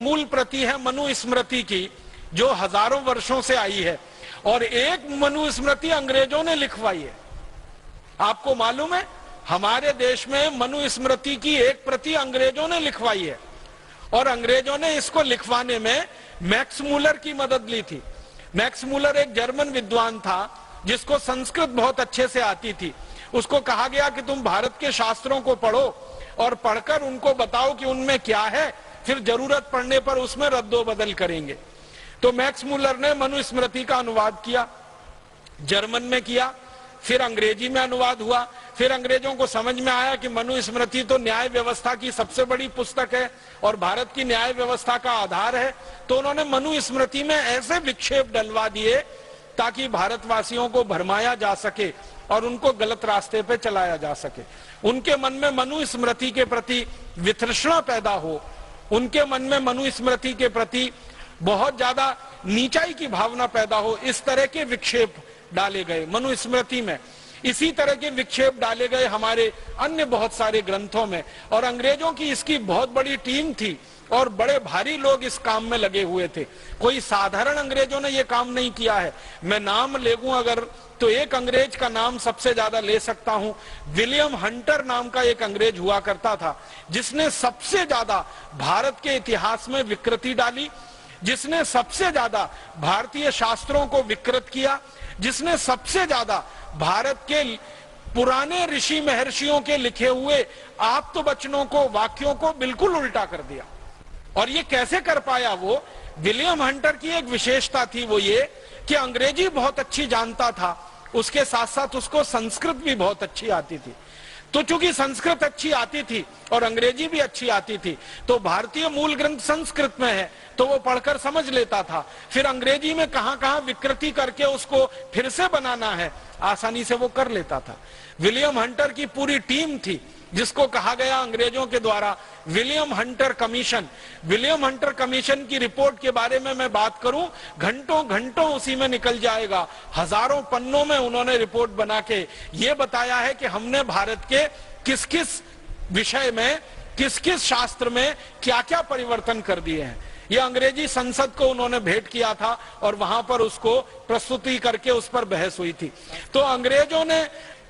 मूल प्रति है मनुस्मृति की, जो हजारों वर्षों से आई है, और एक मनुस्मृति अंग्रेजों ने लिखवाई है। आपको मालूम है, हमारे देश में मनुस्मृति की एक प्रति अंग्रेजों ने लिखवाई है, और अंग्रेजों ने इसको लिखवाने में मैक्स मूलर की मदद ली थी। मैक्स मूलर एक जर्मन विद्वान था जिसको संस्कृत बहुत अच्छे से आती थी। उसको कहा गया कि तुम भारत के शास्त्रों को पढ़ो और पढ़कर उनको बताओ कि उनमें क्या है, फिर जरूरत पड़ने पर उसमें रद्दो बदल करेंगे। तो मैक्स मूलर ने मनुस्मृति का अनुवाद किया, जर्मन में किया, फिर अंग्रेजी में अनुवाद हुआ। फिर अंग्रेजों को समझ में आया कि मनुस्मृति तो न्याय व्यवस्था की सबसे बड़ी पुस्तक है और भारत की न्याय व्यवस्था का आधार है। तो उन्होंने मनुस्मृति में ऐसे विक्षेप डलवा दिए ताकि भारतवासियों को भरमाया जा सके और उनको गलत रास्ते पे चलाया जा सके। उनके मन में मनुस्मृति के प्रति वितृष्णा पैदा हो, उनके मन में मनुस्मृति के प्रति बहुत ज्यादा नीचाई की भावना पैदा हो, इस तरह के विक्षेप डाले गए मनुस्मृति में। इसी तरह के विक्षेप डाले गए हमारे अन्य बहुत सारे ग्रंथों में, और अंग्रेजों की इसकी बहुत बड़ी टीम थी और बड़े भारी लोग इस काम में लगे हुए थे। कोई साधारण अंग्रेजों ने ये काम नहीं किया है। मैं नाम ले लूं अगर, तो एक अंग्रेज का नाम सबसे ज्यादा ले सकता हूं। विलियम हंटर नाम का एक अंग्रेज हुआ करता था, जिसने सबसे ज्यादा भारत के इतिहास में विकृति डाली, जिसने सबसे ज्यादा भारतीय शास्त्रों को विकृत किया, जिसने सबसे ज्यादा भारत के पुराने ऋषि महर्षियों के लिखे हुए आप्तवचनों को, वाक्यों को बिल्कुल उल्टा कर दिया। और ये कैसे कर पाया वो? विलियम हंटर की एक विशेषता थी, वो ये कि अंग्रेजी बहुत अच्छी जानता था, उसके साथ साथ उसको संस्कृत भी बहुत अच्छी आती थी। तो चूंकि संस्कृत अच्छी आती थी और अंग्रेजी भी अच्छी आती थी, तो भारतीय मूल ग्रंथ संस्कृत में है तो वो पढ़कर समझ लेता था। फिर अंग्रेजी में कहां कहां विकृति करके उसको फिर से बनाना है, आसानी से वो कर लेता था। विलियम हंटर की पूरी टीम थी, जिसको कहा गया अंग्रेजों के द्वारा William Hunter commission. William Hunter commission की रिपोर्ट के बारे में मैं बात करूं, घंटों घंटों उसी में निकल जाएगा। हजारों पन्नों में उन्होंने रिपोर्ट बना के ये बताया है कि हमने भारत के किस किस विषय में, किस किस शास्त्र में क्या क्या परिवर्तन कर दिए हैं। ये अंग्रेजी संसद को उन्होंने भेंट किया था और वहां पर उसको प्रस्तुति करके उस पर बहस हुई थी। तो अंग्रेजों ने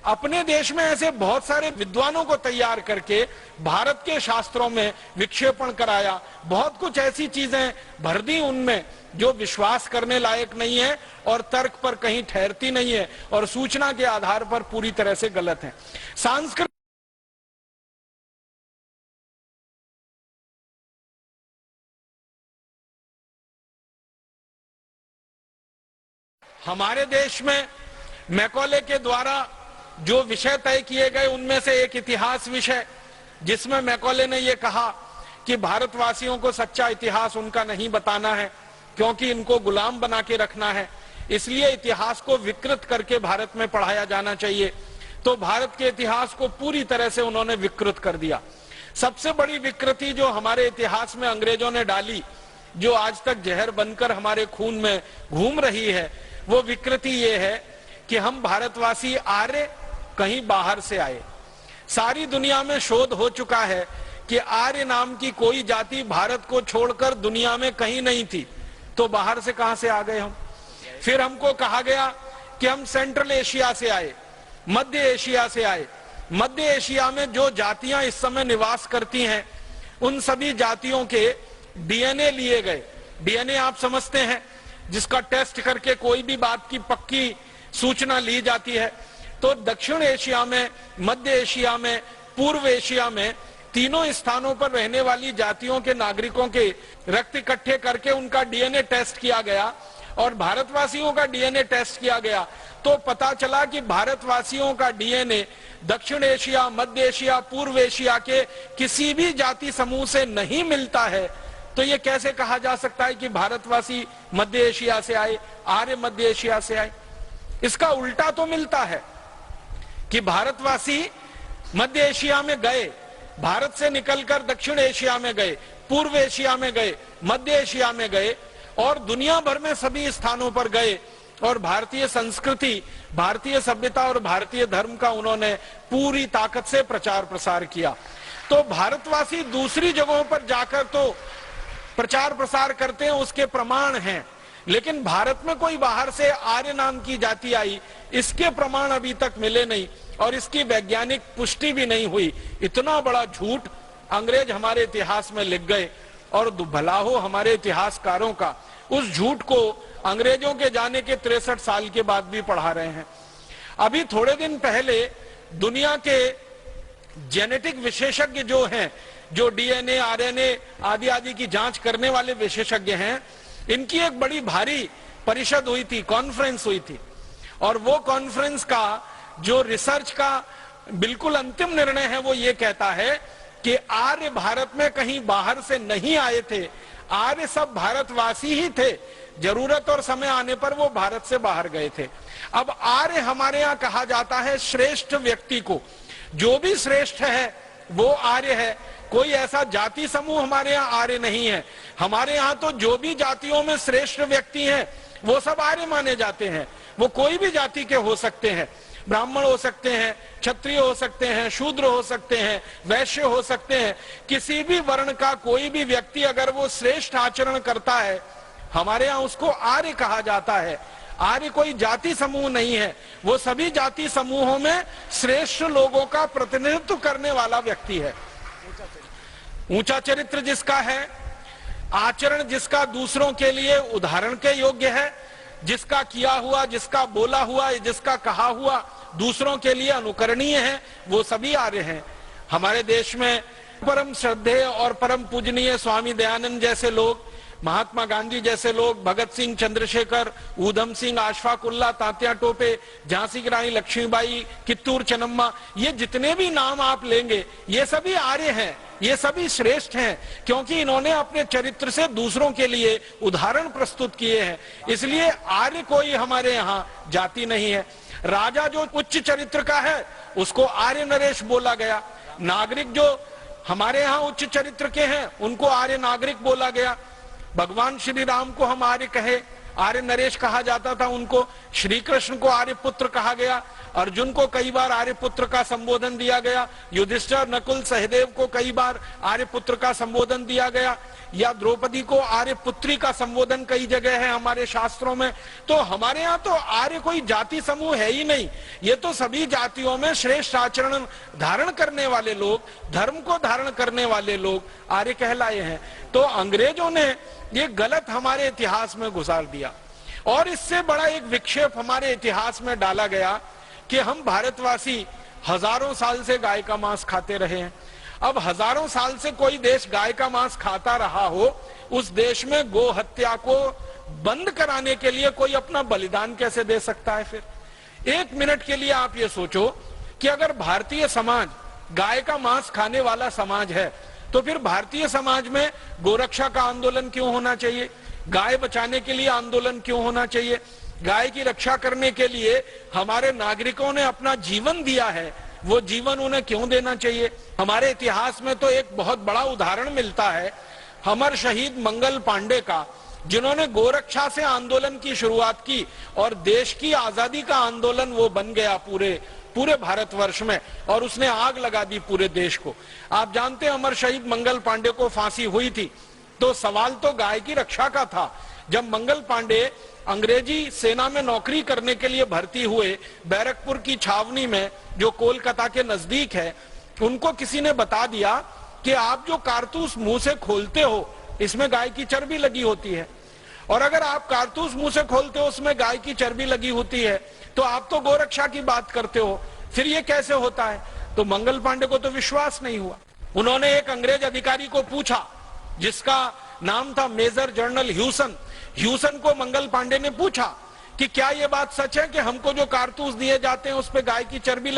अपने देश में ऐसे बहुत सारे विद्वानों को तैयार करके भारत के शास्त्रों में विक्षेपण कराया, बहुत कुछ ऐसी चीजें भर दी उनमें जो विश्वास करने लायक नहीं है और तर्क पर कहीं ठहरती नहीं है और सूचना के आधार पर पूरी तरह से गलत है। संस्कृत हमारे देश में मैकॉले के द्वारा जो विषय तय किए गए उनमें से एक इतिहास विषय, जिसमें मैकॉले ने यह कहा कि भारतवासियों को सच्चा इतिहास उनका नहीं बताना है, क्योंकि इनको गुलाम बना के रखना है, इसलिए इतिहास को विकृत करके भारत में पढ़ाया जाना चाहिए। तो भारत के इतिहास को पूरी तरह से उन्होंने विकृत कर दिया। सबसे बड़ी विकृति जो हमारे इतिहास में अंग्रेजों ने डाली, जो आज तक जहर बनकर हमारे खून में घूम रही है, वो विकृति ये है कि हम भारतवासी आर्य कहीं बाहर से आए। सारी दुनिया में शोध हो चुका है कि आर्य नाम की कोई जाति भारत को छोड़कर दुनिया में कहीं नहीं थी, तो बाहर से कहां से आ गए हम? फिर हमको कहा गया कि हम सेंट्रल एशिया से आए, मध्य एशिया से आए। मध्य एशिया में जो जातियां इस समय निवास करती हैं, उन सभी जातियों के डीएनए लिए गए। डीएनए आप समझते हैं, जिसका टेस्ट करके कोई भी बात की पक्की सूचना ली जाती है। तो दक्षिण एशिया में, मध्य एशिया में, पूर्व एशिया में, तीनों स्थानों पर रहने वाली जातियों के नागरिकों के रक्त इकट्ठे करके उनका डीएनए टेस्ट किया गया और भारतवासियों का डीएनए टेस्ट किया गया। तो पता चला कि भारतवासियों का डीएनए दक्षिण एशिया, मध्य एशिया, पूर्व एशिया के किसी भी जाति समूह से नहीं मिलता है। तो ये कैसे कहा जा सकता है कि भारतवासी मध्य एशिया से आए, आर्य मध्य एशिया से आए? इसका उल्टा तो मिलता है कि भारतवासी मध्य एशिया में गए, भारत से निकलकर दक्षिण एशिया में गए, पूर्व एशिया में गए, मध्य एशिया में गए और दुनिया भर में सभी स्थानों पर गए और भारतीय संस्कृति, भारतीय सभ्यता और भारतीय धर्म का उन्होंने पूरी ताकत से प्रचार प्रसार किया। तो भारतवासी दूसरी जगहों पर जाकर तो प्रचार प्रसार करते हैं उसके प्रमाण हैं, लेकिन भारत में कोई बाहर से आर्य नाम की जाति आई, इसके प्रमाण अभी तक मिले नहीं और इसकी वैज्ञानिक पुष्टि भी नहीं हुई। इतना बड़ा झूठ अंग्रेज हमारे इतिहास में लिख गए और भला हो हमारे इतिहासकारों का उस झूठ को अंग्रेजों के जाने के 63 साल के बाद भी पढ़ा रहे हैं। अभी थोड़े दिन पहले दुनिया के जेनेटिक विशेषज्ञ जो हैं, जो डीएनए आरएनए आदि आदि की जांच करने वाले विशेषज्ञ हैं, इनकी एक बड़ी भारी परिषद हुई थी, कॉन्फ्रेंस हुई थी, और वो कॉन्फ्रेंस का जो रिसर्च का बिल्कुल अंतिम निर्णय है वो ये कहता है कि आर्य भारत में कहीं बाहर से नहीं आए थे, आर्य सब भारतवासी ही थे, जरूरत और समय आने पर वो भारत से बाहर गए थे। अब आर्य हमारे यहाँ कहा जाता है श्रेष्ठ व्यक्ति को, जो भी श्रेष्ठ है वो आर्य है। कोई ऐसा जाति समूह हमारे यहाँ आर्य नहीं है। हमारे यहाँ तो जो भी जातियों में श्रेष्ठ व्यक्ति हैं वो सब आर्य माने जाते हैं। वो कोई भी जाति के हो सकते हैं, ब्राह्मण हो सकते हैं, क्षत्रिय हो सकते हैं, शूद्र हो सकते हैं, वैश्य हो सकते हैं। किसी भी वर्ण का कोई भी व्यक्ति अगर वो श्रेष्ठ आचरण करता है, हमारे यहाँ उसको आर्य कहा जाता है। आर्य कोई जाति समूह नहीं है, वो सभी जाति समूहों में श्रेष्ठ लोगों का प्रतिनिधित्व करने वाला व्यक्ति है। ऊंचा चरित्र जिसका है, आचरण जिसका दूसरों के लिए उदाहरण के योग्य है, जिसका किया हुआ, जिसका बोला हुआ, जिसका कहा हुआ दूसरों के लिए अनुकरणीय है, वो सभी आर्य हैं। हमारे देश में परम श्रद्धेय और परम पूजनीय स्वामी दयानंद जैसे लोग, महात्मा गांधी जैसे लोग, भगत सिंह, चंद्रशेखर, ऊधम सिंह, अशफाक उल्लाह, तात्या टोपे, झांसी की रानी लक्ष्मीबाई, कित्तूर चन्नम्मा, ये जितने भी नाम आप लेंगे ये सभी आर्य हैं, ये सभी श्रेष्ठ हैं, क्योंकि इन्होंने अपने चरित्र से दूसरों के लिए उदाहरण प्रस्तुत किए हैं। इसलिए आर्य कोई हमारे यहाँ जाति नहीं है। राजा जो उच्च चरित्र का है उसको आर्य नरेश बोला गया, नागरिक जो हमारे यहाँ उच्च चरित्र के हैं उनको आर्य नागरिक बोला गया। भगवान श्री राम को हम आर्य कहे, आर्य नरेश कहा जाता था उनको। श्री कृष्ण को आर्य पुत्र कहा गया, अर्जुन को कई बार आर्य पुत्र का संबोधन दिया गया, युधिष्ठिर, नकुल, सहदेव को कई बार आर्य पुत्र का संबोधन दिया गया, या द्रौपदी को आर्य पुत्री का संबोधन कई जगह है हमारे शास्त्रों में। तो हमारे यहाँ तो आर्य कोई जाति समूह है ही नहीं, ये तो सभी जातियों में श्रेष्ठ आचरण धारण करने वाले लोग, धर्म को धारण करने वाले लोग आर्य कहलाए हैं। तो अंग्रेजों ने ये गलत हमारे इतिहास में गुजार दिया और इससे बड़ा एक विक्षेप हमारे इतिहास में डाला गया कि हम भारतवासी हजारों साल से गाय का मांस खाते रहे हैं। अब हजारों साल से कोई देश गाय का मांस खाता रहा हो, उस देश में गो हत्या को बंद कराने के लिए कोई अपना बलिदान कैसे दे सकता है? फिर एक मिनट के लिए आप ये सोचो कि अगर भारतीय समाज गाय का मांस खाने वाला समाज है तो फिर भारतीय समाज में गोरक्षा का आंदोलन क्यों होना चाहिए? गाय बचाने के लिए आंदोलन क्यों होना चाहिए? गाय की रक्षा करने के लिए हमारे नागरिकों ने अपना जीवन दिया है, वो जीवन उन्हें क्यों देना चाहिए? हमारे इतिहास में तो एक बहुत बड़ा उदाहरण मिलता है अमर शहीद मंगल पांडे का, जिन्होंने गोरक्षा से आंदोलन की शुरुआत की और देश की आजादी का आंदोलन वो बन गया पूरे भारतवर्ष में, और उसने आग लगा दी पूरे देश को। आप जानते हैं अमर शहीद मंगल पांडे को फांसी हुई थी तो सवाल तो गाय की रक्षा का था। जब मंगल पांडे अंग्रेजी सेना में नौकरी करने के लिए भर्ती हुए बैरकपुर की छावनी में, जो कोलकाता के नजदीक है, उनको किसी ने बता दिया कि आप जो कारतूस मुंह से खोलते हो इसमें गाय की चर्बी लगी होती है, और अगर आप कारतूस मुंह से खोलते हो उसमें गाय की चर्बी लगी होती है तो आप तो गोरक्षा की बात करते हो, फिर ये कैसे होता है? तो मंगल पांडे को तो विश्वास नहीं हुआ। उन्होंने एक अंग्रेज अधिकारी को पूछा जिसका नाम था मेजर जनरल ह्यूसन को मंगल पांडे ने पूछा कि क्या ये बात सच है कि हमको जो कारतूस दिए जाते हैं उस पे गाय की चर्बी